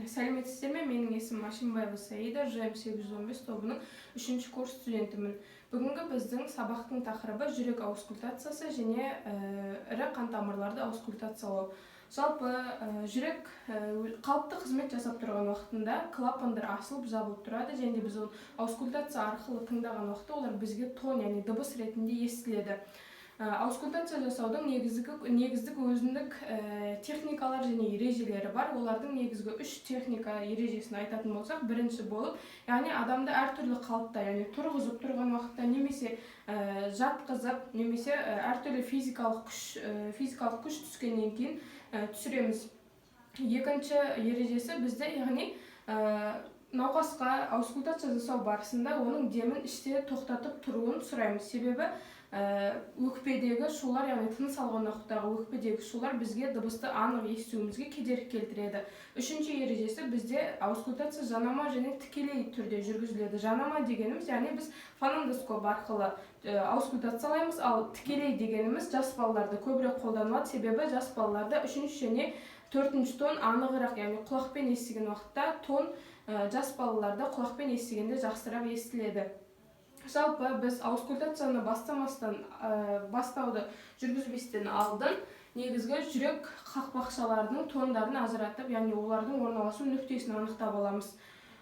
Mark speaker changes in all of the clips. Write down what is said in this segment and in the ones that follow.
Speaker 1: Сәлеметсіздер ме? Менің есімім Ашимбаева Саида, ЖМ 815 тобының 3-ші курс студентімін. Бүгінгі біздің сабақтың тақырыбы жүрек аускультациясы және ірі қан тамырларды аускультациялау. Жалпы жүрек қалыпты қызмет жасап тұрған уақытында клапандар ашылып жабылып тұрады, және біз аускультация арқылы тыңдаған уақытта олар бізге тон, яғни дыбыс ретінде естіледі. Аускультация жасаудың негіздік өзіндік техникалар және ережелері бар. Олардың негізгі 3 техника ережесін айтатын болсақ, бірінші болып, яғни адамды әртүрлі қалыпта, яғни тұрғызып тұрған уақытта немесе жатқызып, немесе әртүрлі физикалық күш түскеннен кейін түсіреміз. Екінші ережесі бізде, яғни науқасқа аускультация жасау барысында оның демін іште тоқтатып тұруын сұраймыз. Себебі өкпедегі шулар, яғни тыныс алған уақыттағы өкпедегі шулар бізге дыбысты анық естуімізге кедергі келтіреді. Үшінші ережесі бізде аускультация жанама және тікелей түрде жүргізіледі. Жанама дегеніміз, яғни біз фонендоскоп арқылы аускультациялаймыз, ал тікелей дегеніміз жас балаларда көбірек қолданылады. Себебі жас балаларда 3-ші және 4-ші тон анығырақ, яғни құлақпен естіген уақытта тон жас балаларда құлақпен естігенде жақсырақ естіледі. Жалпы біз аускультацияны бастауды жүргізбестен алдын негізгі жүрек қақпақшаларының тондарын ажыратып, яғни олардың орналасу нүктесін анықтап аламыз.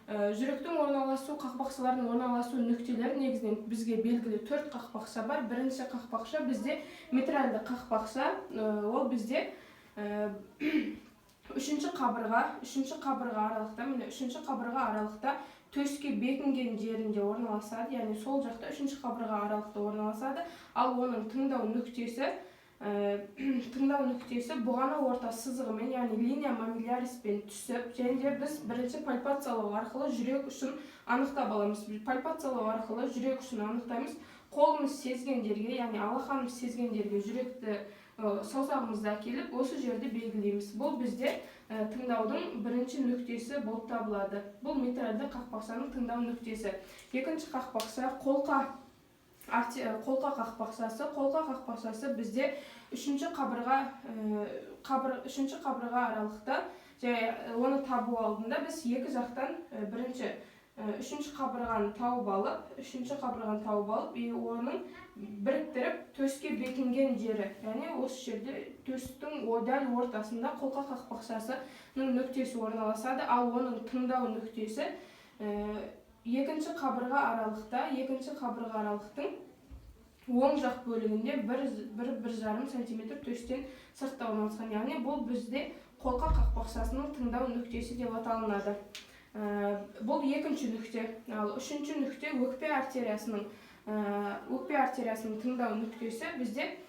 Speaker 1: Жүректің орналасу қақпақшаларының орналасу нүктелері негізінен бізге белгілі 4 қақпақша бар. Бірінші қақпақша бізде митральды қақпақша, ол бізде 3-ші қабырға аралықта төске бекінген жерінде орналасады, яғни сол жақта 3-ші қабырға аралықта орналасады. Ал оның тыңдау нүктесі бұғана орта сызығымен, яғни линия мамилляриспен түсіп, және де біз бірінші пальпациялау арқылы жүрек ұшын анықтап аламыз. Пальпациялау арқылы жүрек ұшын анықтаймыз. Қолымыз сезген жерге, яғни алақанымыз сезген жерге жүректі саусағымызды әкеліп, осы жерді белгілейміз. Бұл бізде тыңдаудың бірінші нүктесі болып табылады. Бұл митральды қақпақшаның тыңдау нүктесі. Екінші қақпақша қолқа қақпақшасы. Қолқа қақпақшасы бізде 3-ші қабырға аралықта, оны табу алдында біз екі жақтан бірінші 3-ші қабырғаны тауып алып, оның біріктіріп төске бекінген жері, яғни осы жерде төстің дәл ортасында қолқа қақпақшасының нүктесі орналасады. Ал оның тыңдау нүктесі екінші қабырға аралықтың оң жақ бөлігінде 1,5 см төстен сыртта орналасқан, яғни бұл бізде қолқа қақпақшасының тыңдау нүктесі деп аталынады. Бұл екінші нүкте. Ал үшінші нүкте өкпе артериясының тыңдау нүктесі бізде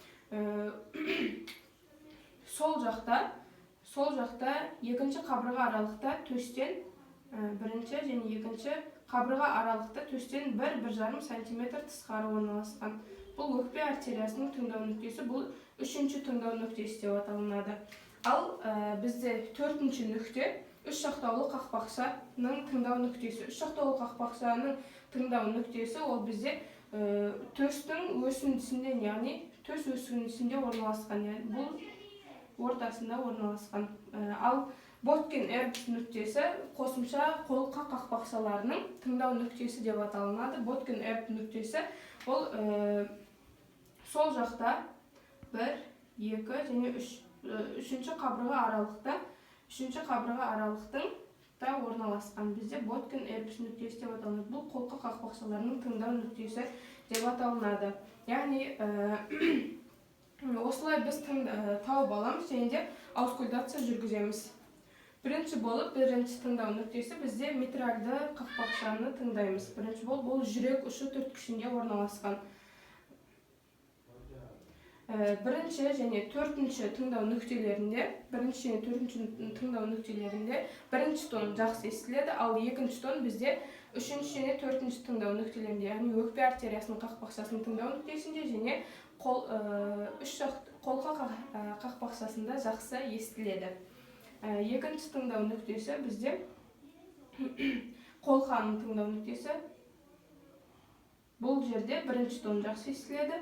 Speaker 1: сол жақта екінші қабырға аралықта төстен бірінші және екінші қабырға аралықта төстен 1,5 см тысқары орналасқан. Бұл өкпе артериясының тыңдау нүктесі, бұл үшінші тыңдау нүктесі деп аталынады. Ал бізде төртінші нүкте үш жақтаулы қақпақшаның тыңдау нүктесі. Үш жақтаулы қақпақшаның тыңдау нүктесі ол бізде төстің өсіндісінде, яғни төс өсіндісінде орналасқан, яғни бұл ортасында орналасқан. Ал Боткин-Эрбс нүктесі қосымша қолқа қақпақшаларының тыңдау нүктесі деп аталынады. Боткин-Эрбс нүктесі ол сол жақта 1, 2 және 3-ші қабырға аралықтың да орналасқан. Бізде Боткин-Эрбс нүктесі деп аталынады. Бұл қолқа қақпақшаларының тыңдау нүктесі деп аталынады. Яғни осылай біз тауып аламыз және де аускультация жүргіземіз. Бірінші тыңдау нүктесі бізде митральды қақпақшаны тыңдаймыз. Бірінші бұл жүрек ұшы түрткішінде орналасқан. Бірінші және төртінші тыңдау нүктелерінде, бірінші тон жақсы естіледі, ал екінші тон бізде үшінші және төртінші тыңдау нүктелерінде, яғни өкпе артериясының қақпақшасының тыңдау нүктесінде және қолқа қақпақшасында жақсы естіледі. Екінші тыңдау нүктесі бізде қолқаның тыңдау нүктесі. Бұл жерде бірінші тон жақсы естіледі.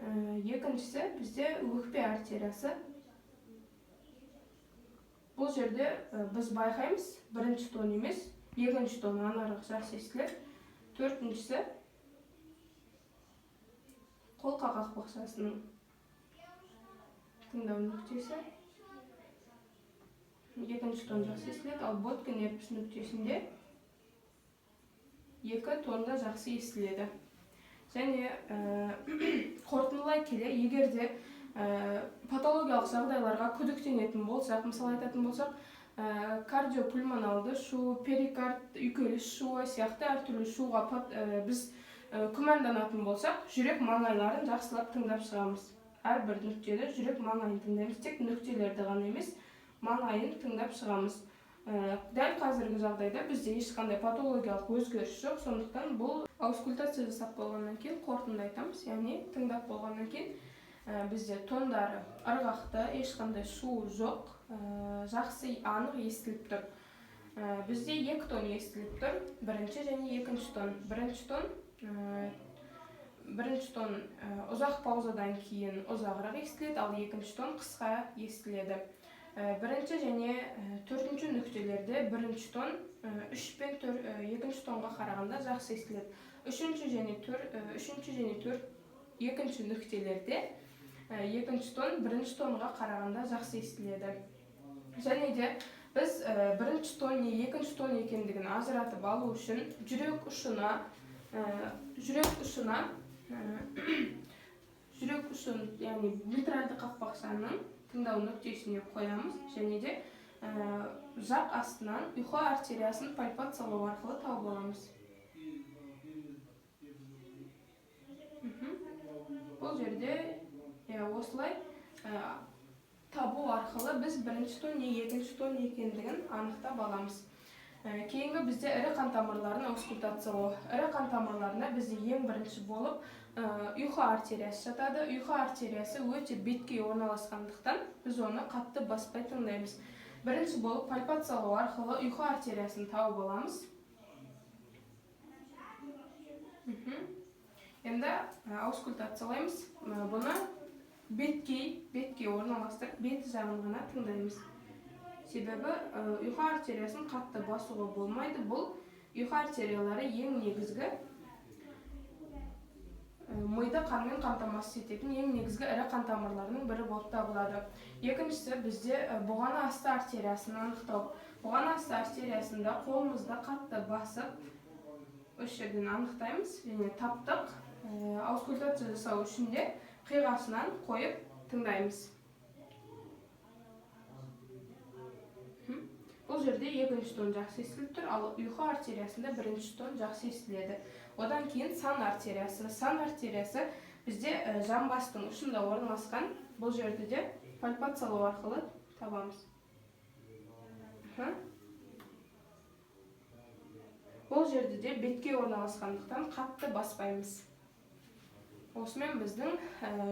Speaker 1: Екіншісі бізде өкпе артериясы. Бұл жерде біз байқаймыз, бірінші тон емес, екінші тон анарық жақсы естіледі. Төртіншісі қолқа қақпақшасының тыңдау нүктесі. Екінші тон жақсы естіледі, ал Боткин ерпіш нүктесінде екі тонда жақсы естіледі. Және қорытындылай келе, егерде патологиялық жағдайларға күдіктенетін болсақ, мысалы айтатын болсақ, кардиопульмоналды шу, перикард, үйкеліс шуы сияқты әртүрлі шуға біз күмәнданатын болсақ, жүрек маңайларын жақсылап тыңдап шығамыз. Әрбір нүктеде жүрек маңайын тыңдаймыз, тек нүктелерді ғана емес, маңайын тыңдап шығамыз. Дәл қазіргі жағдайда бізде ешқандай патологиялық өзгеріс жоқ, сондықтан бұл аускультация жасап болғаннан кейін қорытынды айтамыз, яғни тыңдап болғаннан кейін бізде тондары ырғақты, ешқандай шу жоқ, жақсы анық естіліп тұр. Бізде екі тон естіліп тұр, бірінші және екінші тон. Бірінші тон ұзақ паузадан кейін ұзағырақ естіледі, ал екінші тон қысқа естіледі. Бірінші және төртінші нүктелерде бірінші тон үш пен екінші тонға қарағанда жақсы естіледі. Үшінші және екінші нүктелерде екінші тон бірінші тонға қарағанда жақсы естіледі. Және де біз бірінші тон не екінші тон екендігін ажыратып алу үшін жүрек ұшын, яғни митральды қақпақшаның тыңдау нүктесіне қоямыз, және де жақ астынан ұйқы артериясын пальпациялау арқылы тауып аламыз. Бұл жерде осылай табу арқылы біз бірінші тон не екінші тон екендігін анықтап аламыз. Кейінгі бізде ірі қан тамырларын аускультациялау. Ірі қан тамырларында бізде ең бірінші болып ұйқы артериясы жатады. Ұйқы артериясы өте бетке орналасқандықтан біз оны қатты баспай тыңдаймыз. Бірінші болып пальпациялау арқылы ұйқы артериясын тауып аламыз. Енді аускультациялаймыз. Бұны бетке орналастырып, бет жағын ғана тыңдаймыз. Себебі ұйқы артериясын қатты басуға болмайды. Бұл ұйқы артериялары ең негізгі миды қанмен қамтамасыз ететін ең негізгі ірі қан тамырларының бірі болып табылады. Екіншісі бізде бұғана асты артериясын анықтау. Бұғана асты артериясында қолымызды қатты басып, осы жерден анықтаймыз және таптық. Аускультация жасау үшін де қиғасынан қойып тыңдаймыз. Бұл жерде екінші тон жақсы естіліп тұр, ал ұйқы артериясында бірінші тон жақсы естіледі. Одан кейін сан артериясы. Сан артериясы бізде жамбастың ұшында орналасқан. Бұл жерде де пальпациялау арқылы табамыз. Бұл жерде де бетке орналасқандықтан қатты баспаймыз. Осымен біздің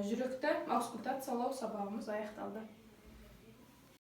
Speaker 1: жүректі аускультациялау сабағымыз аяқталды.